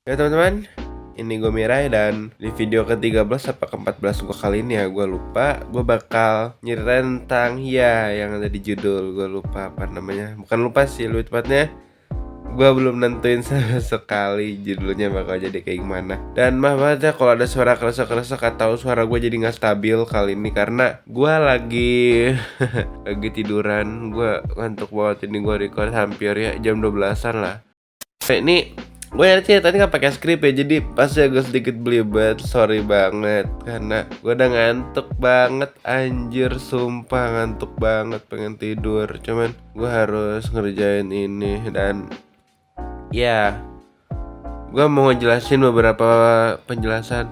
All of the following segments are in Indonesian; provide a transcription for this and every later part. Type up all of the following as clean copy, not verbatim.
Ya teman-teman, ini gue Mirai dan di video ke-13 apa ke-14 gue kali ini ya gue lupa. Gue bakal nyeritain tentang yang ada di judul. Gue lupa apa namanya. Bukan lupa sih, lebih tepatnya gue belum nentuin sama sekali judulnya bakal jadi kayak gimana. Dan maaf banget ya kalau ada suara keresek-keresek atau suara gue jadi gak stabil kali ini, karena gue lagi lagi tiduran. Gue ngantuk banget, ini gue record hampir ya jam 12-an lah. Ini gue nyari tadi nggak pakai skrip ya, jadi pasti agak sedikit belibet. Sorry banget karena gue udah ngantuk banget, anjir sumpah ngantuk banget, pengen tidur. Cuman gue harus ngerjain ini dan ya gue mau ngejelasin beberapa penjelasan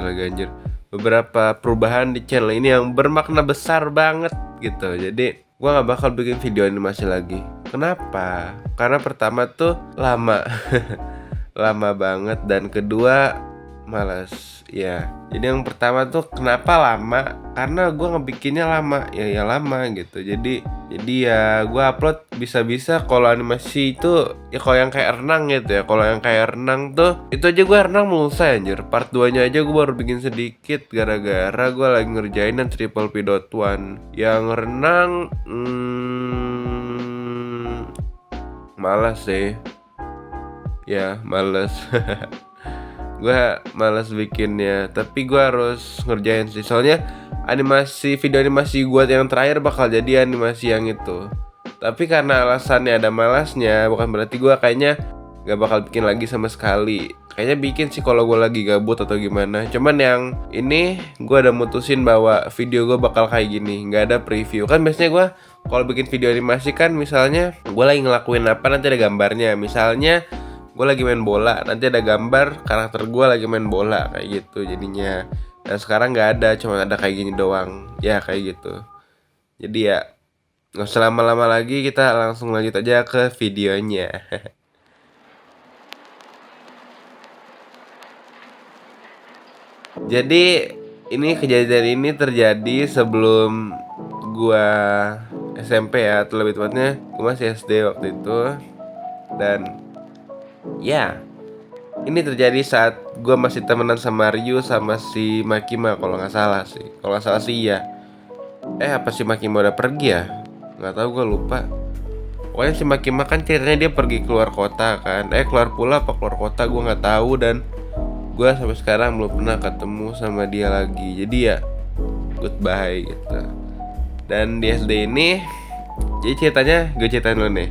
lagi anjir, beberapa perubahan di channel ini yang bermakna besar banget gitu. Jadi gue nggak bakal bikin video animasi lagi. Kenapa? Karena pertama tuh lama lama banget, dan kedua malas ya. Jadi yang pertama tuh kenapa lama, karena gue ngebikinnya lama ya lama gitu. Jadi ya gue upload bisa-bisa kalau animasi itu ya, kalau yang kayak renang gitu ya. Kalau yang kayak renang tuh itu aja gue renang belum selesai anjir, part 2 nya aja gue baru bikin sedikit gara-gara gue lagi ngerjain yang Triple P.1. Yang renang malas sih ya, males. Gue males bikinnya, tapi gue harus ngerjain sih, soalnya video animasi gue yang terakhir bakal jadi animasi yang itu. Tapi karena alasannya ada malasnya, bukan berarti gue kayaknya gak bakal bikin lagi sama sekali. Kayaknya bikin sih kalau gue lagi gabut atau gimana. Cuman yang ini gue udah mutusin bahwa video gue bakal kayak gini, gak ada preview. Kan biasanya gue kalau bikin video animasi kan misalnya gue lagi ngelakuin apa, nanti ada gambarnya. Misalnya gue lagi main bola, nanti ada gambar karakter gue lagi main bola, kayak gitu jadinya. Dan sekarang nggak ada, cuma ada kayak gini doang ya, kayak gitu. Jadi ya nggak usah lama-lama lagi, kita langsung lanjut aja ke videonya. Jadi kejadian ini terjadi sebelum gua SMP ya, atau lebih tepatnya gua masih SD waktu itu. Dan ya, ini terjadi saat gue masih temenan sama Ryu sama si Makima kalau nggak salah sih. Kalau nggak salah sih ya. Apa si Makima udah pergi ya? Nggak tahu, gue lupa. Pokoknya si Makima kan ceritanya dia pergi keluar kota kan. Keluar pula apa keluar kota gue nggak tahu, dan gue sampai sekarang belum pernah ketemu sama dia lagi. Jadi ya goodbye gitu. Dan di SD ini, jadi ceritanya gue ceritain dulu nih.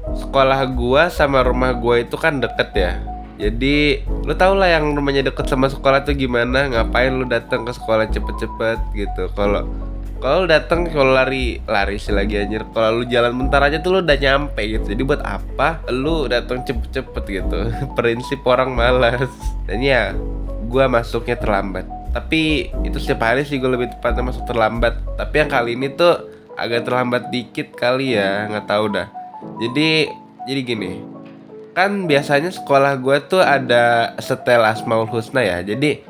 Sekolah gua sama rumah gua itu kan deket ya. Jadi lu tau lah yang rumahnya deket sama sekolah tuh gimana. Ngapain lu datang ke sekolah cepet-cepet gitu. Kalau lu datang, kalau lari sih lagi anjir. Kalau lu jalan bentar aja tuh lu udah nyampe gitu. Jadi buat apa lu datang cepet-cepet gitu? Prinsip orang malas. Dan ya, gua masuknya terlambat. Tapi itu setiap hari sih gue lebih tepatnya masuk terlambat. Tapi yang kali ini tuh agak terlambat dikit kali ya, nggak tahu dah. Jadi gini, kan biasanya sekolah gue tuh ada setel Asmaul Husna ya. Jadi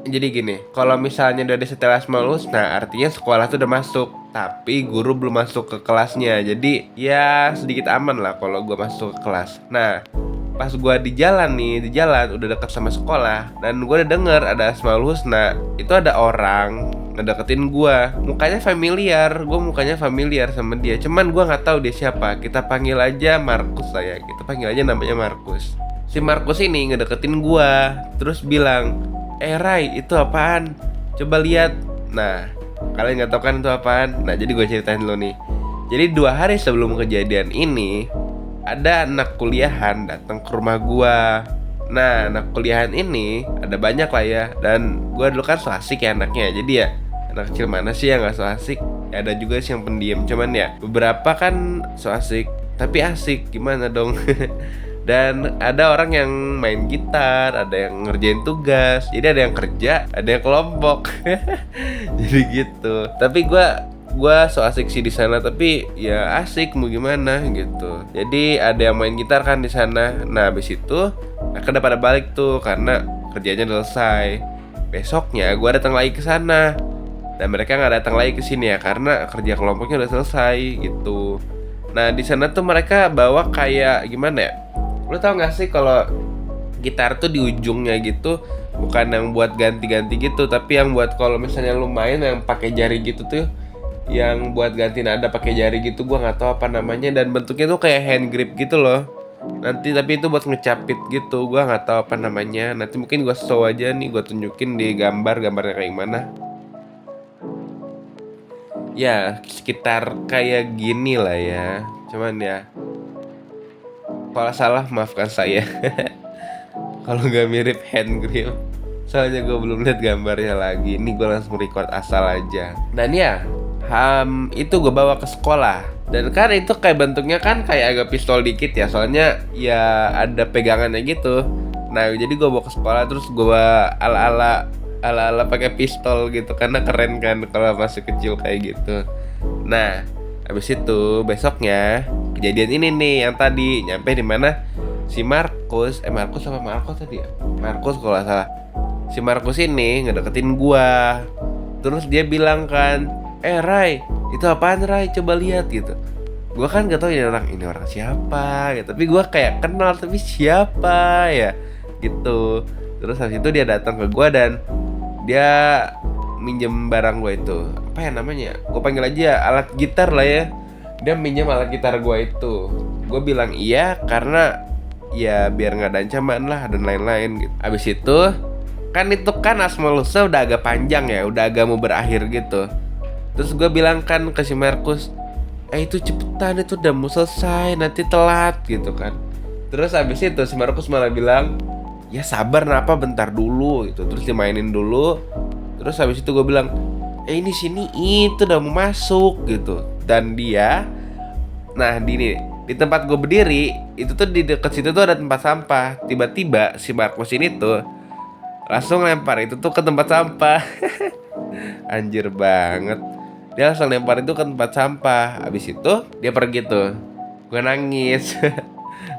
gini, kalau misalnya udah ada setel Asmaul Husna, artinya sekolah tuh udah masuk, tapi guru belum masuk ke kelasnya. Jadi ya sedikit aman lah kalau gue masuk ke kelas. Nah, pas gue di jalan udah deket sama sekolah, dan gue udah denger ada Asmaul Husna, itu ada orang ngedeketin gue, mukanya familiar sama dia. Cuman gue nggak tahu dia siapa. Kita panggil aja Markus saya. Kita panggil aja namanya Markus. Si Markus ini ngedeketin gue, terus bilang, Rai, itu apaan? Coba lihat. Nah, kalian nggak tahu kan itu apaan? Nah, jadi gue ceritain dulu nih. Jadi 2 hari sebelum kejadian ini, ada anak kuliahan datang ke rumah gua. Nah, anak kuliahan ini ada banyak lah ya, dan gua dulu kan so asik ya anaknya. Jadi ya, anak kecil mana sih yang gak so asik? Ya, ada juga sih yang pendiam, cuman ya beberapa kan so asik, tapi asik gimana dong. Dan ada orang yang main gitar, ada yang ngerjain tugas. Jadi ada yang kerja, ada yang kelompok. Jadi gitu. Tapi gua so asik sih di sana, tapi ya asik mau gimana gitu. Jadi ada yang main gitar kan di sana. Nah, habis itu mereka udah pada balik tuh karena kerjanya udah selesai. Besoknya gua datang lagi ke sana. Dan mereka nggak datang lagi ke sini ya karena kerja kelompoknya udah selesai gitu. Nah, di sana tuh mereka bawa kayak gimana ya? Lu tau gak sih kalau gitar tuh di ujungnya gitu, bukan yang buat ganti-ganti gitu, tapi yang buat kalau misalnya lu main yang pakai jari gitu tuh, yang buat ganti nada pakai jari gitu, gua nggak tahu apa namanya, dan bentuknya tuh kayak hand grip gitu loh. Nanti tapi itu buat ngecapit gitu, gua nggak tahu apa namanya. Nanti mungkin gua show aja nih, gua tunjukin di gambarnya kayak gimana. Ya, sekitar kayak gini lah ya. Cuman ya, kalau salah maafkan saya. Kalau nggak mirip hand grip, soalnya gue belum lihat gambarnya lagi. Ini gue langsung record asal aja. Dan ya, itu gue bawa ke sekolah. Dan kan itu kayak bentuknya kan kayak agak pistol dikit ya, soalnya ya ada pegangannya gitu. Nah jadi gue bawa ke sekolah, terus gue ala-ala pakai pistol gitu, karena keren kan kalau masih kecil kayak gitu. Nah habis itu besoknya kejadian ini nih yang tadi nyampe di mana si Markus tadi ya, Markus kalau nggak salah. Si Markus ini ngedeketin gua, terus dia bilang kan, Rai, itu apaan Rai, coba lihat gitu. Gua kan nggak tahu ini orang siapa gitu, tapi gua kayak kenal tapi siapa ya gitu. Terus habis itu dia datang ke gua dan dia minjem barang gua itu, apa ya namanya, gua panggil aja alat gitar lah ya. Dia minjem alat gitar gua itu. Gua bilang iya karena ya biar nggak ada ancaman lah dan lain-lain gitu. Abis itu kan Asmalusa udah agak panjang ya, udah agak mau berakhir gitu. Terus gue bilang kan ke si Markus, itu cepetan, itu udah mau selesai, nanti telat gitu kan. Terus abis itu si Markus malah bilang, ya sabar napa bentar dulu gitu. Terus dimainin dulu. Terus habis itu gue bilang, ini sini itu udah mau masuk gitu. Dan dia, nah di tempat gue berdiri itu tuh di dekat situ tuh ada tempat sampah. Tiba-tiba si Markus ini tuh langsung lempar itu tuh ke tempat sampah. Anjir banget. Dia langsung lempar itu ke tempat sampah. Abis itu dia pergi tuh. Gue nangis.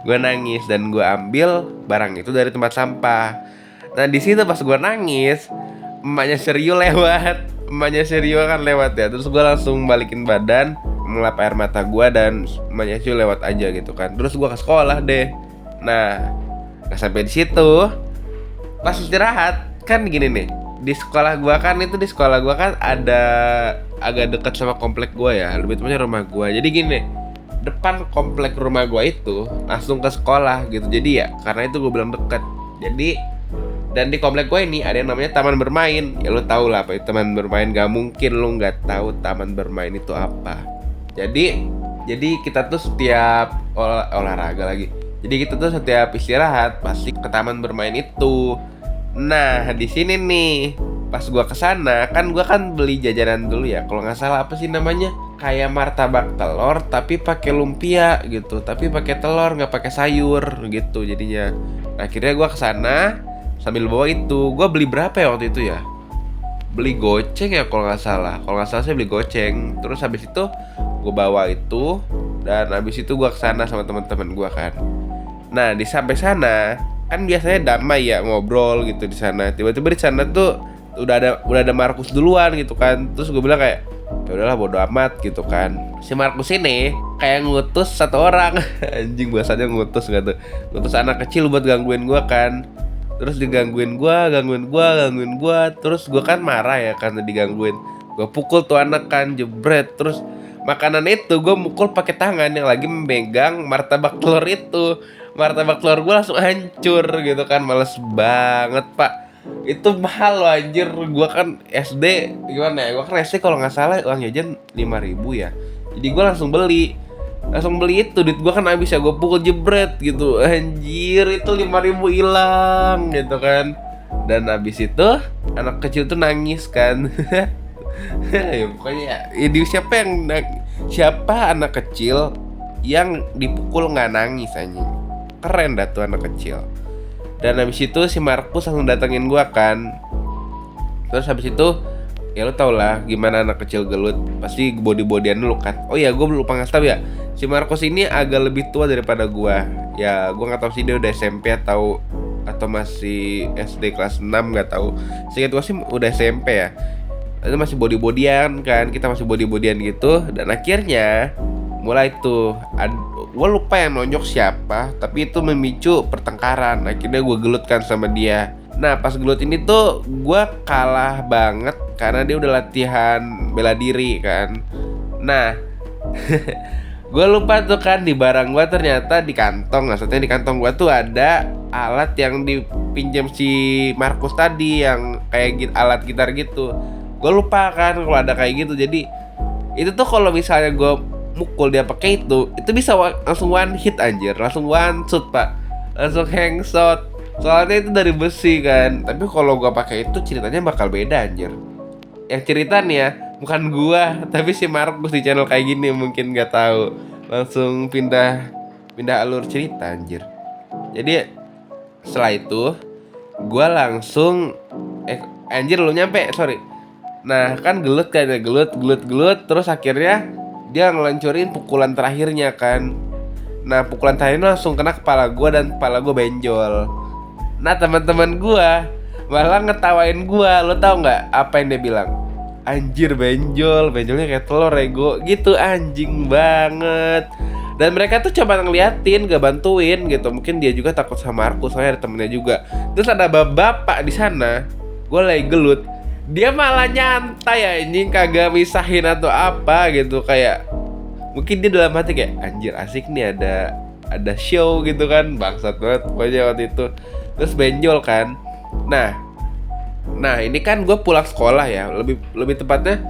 Gue nangis dan gue ambil barang itu dari tempat sampah. Nah di situ pas gue nangis, emaknya Seryo lewat. Emaknya Seryo kan lewat ya. Terus gue langsung balikin badan, mengelap air mata gue, dan emaknya Seryo lewat aja gitu kan. Terus gue ke sekolah deh. Nah gak sampai di situ. Pas istirahat kan gini nih, di sekolah gua kan ada agak dekat sama komplek gua ya, lebih tepatnya rumah gua. Jadi gini, depan komplek rumah gua itu langsung ke sekolah gitu. Jadi ya karena itu gua bilang dekat. Jadi dan di komplek gua ini ada yang namanya taman bermain. Ya lu tau lah apa itu taman bermain, gak mungkin lu nggak tahu taman bermain itu apa. Jadi kita tuh setiap olahraga lagi. Jadi kita tuh setiap istirahat pasti ke taman bermain itu. Nah, di sini nih, pas gua kesana, gua kan beli jajanan dulu ya. Kalau nggak salah apa sih namanya? Kayak martabak telur tapi pakai lumpia gitu. Tapi pakai telur, nggak pakai sayur gitu jadinya. Nah, akhirnya gua kesana sambil bawa itu. Gua beli berapa ya waktu itu ya? Beli goceng ya kalau nggak salah. Kalau nggak salah saya beli goceng. Terus habis itu gua bawa itu, dan habis itu gua kesana sama teman-teman gua kan. Nah, sampai sana kan biasanya damai ya, ngobrol gitu di sana. Tiba-tiba di sana tuh udah ada Markus duluan gitu kan. Terus gue bilang kayak, ya udahlah bodo amat gitu kan. Si Markus ini kayak ngutus satu orang. Anjing, bahasanya ngutus nggak tuh? Ngutus anak kecil buat gangguin gue kan. Terus digangguin gue. Terus gue kan marah ya karena digangguin. Gue pukul tuh anak kan, jebret. Terus makanan itu gue mukul pakai tangan yang lagi memegang martabak telur itu. Martabak telur gue langsung hancur gitu kan. Males banget pak. Itu mahal loh anjir. Gue kan SD, gimana ya, gue kan SD kalau gak salah uang jajan 5.000 ya. Jadi gue langsung beli itu. Duit gue kan habis ya, gue pukul jebret gitu. Anjir, itu 5.000 hilang gitu kan. Dan habis itu anak kecil tuh nangis kan. Ya pokoknya ya, siapa anak kecil yang dipukul gak nangis anjing. Keren dah tuh anak kecil. Dan habis itu si Markus langsung datengin gua kan. Terus habis itu ya lu tau lah gimana anak kecil gelut, pasti body-bodyan dulu kan. Oh iya, gua lupa ngasih tau ya, si Markus ini agak lebih tua daripada gua. Ya gua nggak tahu sih dia udah SMP atau masih SD kelas 6, nggak tahu. Seingat gua sih udah SMP ya. Itu masih body-bodyan kan, kita masih body-bodyan gitu. Dan akhirnya mulai tuh gue lupa yang nonjok siapa, tapi itu memicu pertengkaran. Akhirnya gue gelut kan sama dia. Nah pas gelut ini tuh gue kalah banget karena dia udah latihan bela diri kan. Nah gue lupa tuh kan di barang gue ternyata di kantong. Maksudnya di kantong gue tuh ada alat yang dipinjam si Markus tadi, yang kayak alat gitar gitu. Gue lupa kan kalau ada kayak gitu. Jadi itu tuh kalau misalnya gue mukul dia pakai itu bisa langsung one hit anjir, langsung one shot pak, langsung hangshot. Soalnya itu dari besi kan. Tapi kalau gue pakai itu ceritanya bakal beda anjir. Yang cerita nih ya, bukan gua, tapi si Markus di channel kayak gini mungkin nggak tahu. Langsung pindah alur cerita anjir. Jadi setelah itu gua langsung anjir lu nyampe, sorry. Nah kan gelut kan ya, gelut terus akhirnya dia ngelancurin pukulan terakhirnya kan. Nah pukulan terakhirnya langsung kena kepala gua dan kepala gua benjol. Nah teman-teman gua malah ngetawain gua. Lo tau nggak apa yang dia bilang? Anjir benjolnya kayak telur ego gitu, anjing banget. Dan mereka tuh coba ngeliatin, gak bantuin gitu. Mungkin dia juga takut sama Markus, soalnya ada temennya juga. Terus ada bapak di sana, gue lagi gelut, dia malah nyantai anjing, kagak misahin atau apa gitu. Kayak mungkin dia dalam hati kayak anjir asik nih ada show gitu kan. Bangsat banget pokoknya waktu itu. Terus benjol kan. Nah ini kan gue pulang sekolah ya, lebih tepatnya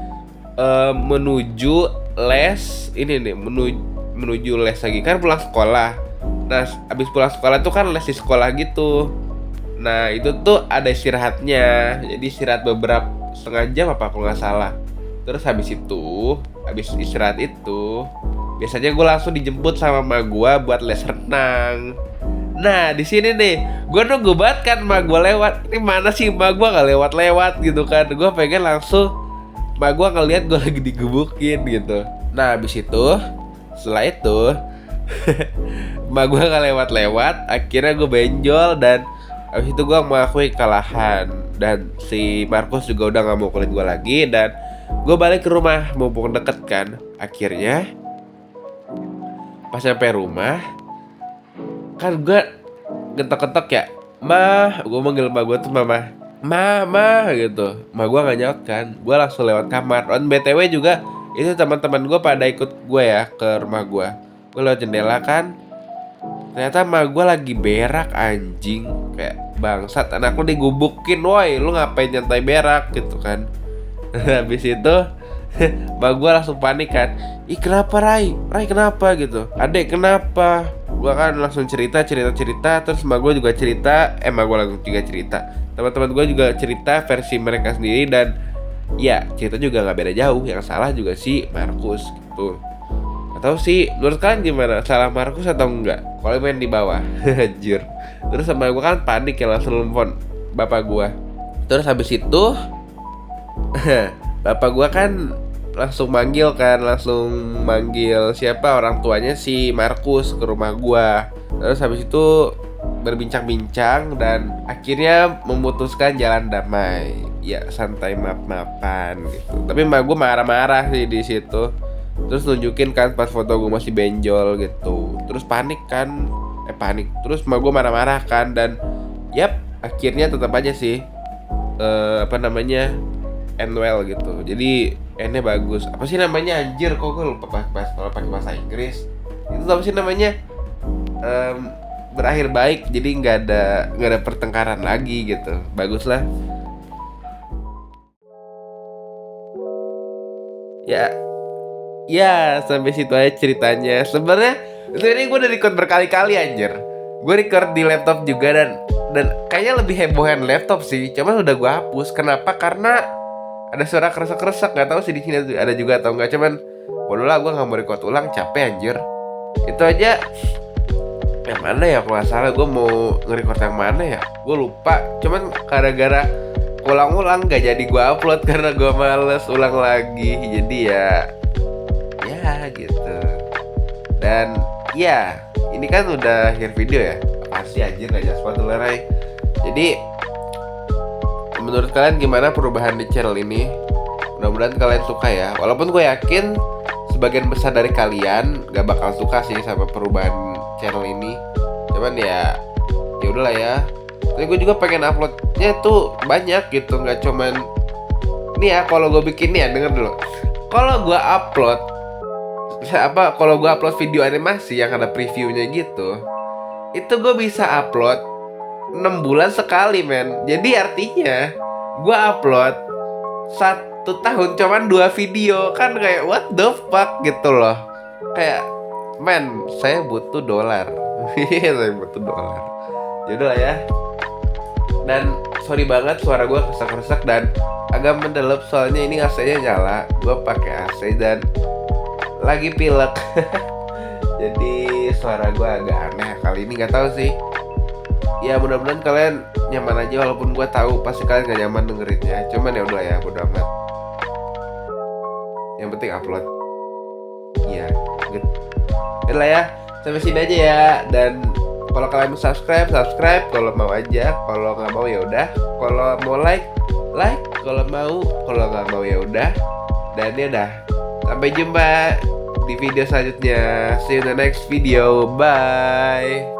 menuju les ini nih, menuju les lagi kan pulang sekolah. Nah abis pulang sekolah tuh kan les di sekolah gitu. Nah itu tuh ada istirahatnya, jadi istirahat beberapa setengah jam apa kalau nggak salah. Terus habis istirahat itu biasanya gue langsung dijemput sama emak gue buat les renang. Nah di sini nih gue nunggu banget kan emak gue lewat. Ini mana sih emak gue gak lewat gitu kan. Gue pengen langsung emak gue ngeliat gue lagi digebukin gitu. Nah habis itu setelah itu emak gue gak lewat. Akhirnya gue benjol dan habis itu gue mengakui kekalahan. Dan si Markus juga udah gak mau kulit gue lagi. Dan gue balik ke rumah, mumpung deket kan. Akhirnya pas sampai rumah kan gue getok-getok ya, mah, gue manggil emak gue tuh mama, mama gitu. Emak gue gak nyaut kan, gue langsung lewat kamar. On BTW juga itu teman-teman gue pada ikut gue ya ke rumah gue. Gue lewat jendela kan, ternyata emak gue lagi berak anjing. Kayak bangsat, anak lu digubukin, woi lu ngapain nyantai berak gitu kan. Habis itu emak gue langsung panik kan, ih kenapa Rai kenapa gitu, adek kenapa. Gue kan langsung cerita. Terus emak gue juga cerita, emak gue langsung juga cerita, teman-teman gue juga cerita versi mereka sendiri. Dan ya cerita juga gak beda jauh, yang salah juga si Markus gitu. Atau sih menurut kalian gimana, salah Markus atau enggak? Kalau main di bawah. Anjir. Terus sama gue kan panik ya, langsung nelfon bapak gue. Terus habis itu bapak gue kan langsung manggil siapa, orang tuanya si Markus ke rumah gua. Terus habis itu berbincang-bincang dan akhirnya memutuskan jalan damai. Ya santai, maaf-maafan gitu. Tapi emak gua marah-marah sih di situ. Terus nunjukin kan pas foto gua masih benjol gitu. Terus panik. Terus emak gua marah-marah kan, dan yap akhirnya tetap aja sih end well gitu. Jadi endnya bagus. Apa sih namanya anjir, kok gue lupa kalau pakai bahasa Inggris. Itu apa sih namanya? Berakhir baik. Jadi nggak ada pertengkaran lagi gitu. Bagus lah. Ya sampai situ aja ceritanya. Sebenarnya gue udah record berkali-kali anjir. Gue record di laptop juga dan kayaknya lebih hebohan laptop sih. Cuman udah gue hapus. Kenapa? Karena ada suara kresek-kresek, nggak tahu sih di sini ada juga atau nggak. Cuman bodoh lah, gue nggak mau record ulang, capek anjir. Itu aja. Yang mana ya, kalau nggak salah gue mau nge-record yang mana ya, gue lupa. Cuman gara-gara ulang-ulang nggak jadi gue upload karena gue males ulang lagi. Jadi ya gitu. Dan ya ini kan udah akhir video ya. Pasti anjir nggak jelas banget Rai. Jadi menurut kalian gimana perubahan di channel ini? Mudah-mudahan kalian suka ya. Walaupun gue yakin sebagian besar dari kalian gak bakal suka sih sama perubahan channel ini. Cuman ya udahlah ya. Tapi gue juga pengen uploadnya tuh banyak gitu, nggak cuman nih ya. Kalau gue bikin nih ya, denger dulu. Kalau gue upload video animasi yang ada previewnya gitu, itu gue bisa upload 6 bulan sekali, men. Jadi artinya gue upload 1 tahun cuman 2 video. Kan kayak what the fuck gitu loh. Kayak men, saya butuh dolar. Saya butuh dolar. Yaudah lah ya. Dan sorry banget suara gue kesak-kesak dan agak mendelep soalnya ini AC-nya nyala. Gue pakai AC dan lagi pilek. Jadi suara gue agak aneh kali ini, nggak tahu sih. Ya mudah-mudahan kalian nyaman aja, walaupun gue tahu pasti kalian gak nyaman dengerinnya. Cuman ya udah ya, bodo amat. Yang penting upload. Iya, good. Udah ya, sampai sini aja ya. Dan kalau kalian mau subscribe. Kalau mau aja, kalau nggak mau ya udah. Kalau mau like. Kalau nggak mau ya udah. Dan ya udah. Sampai jumpa di video selanjutnya. See you in the next video. Bye.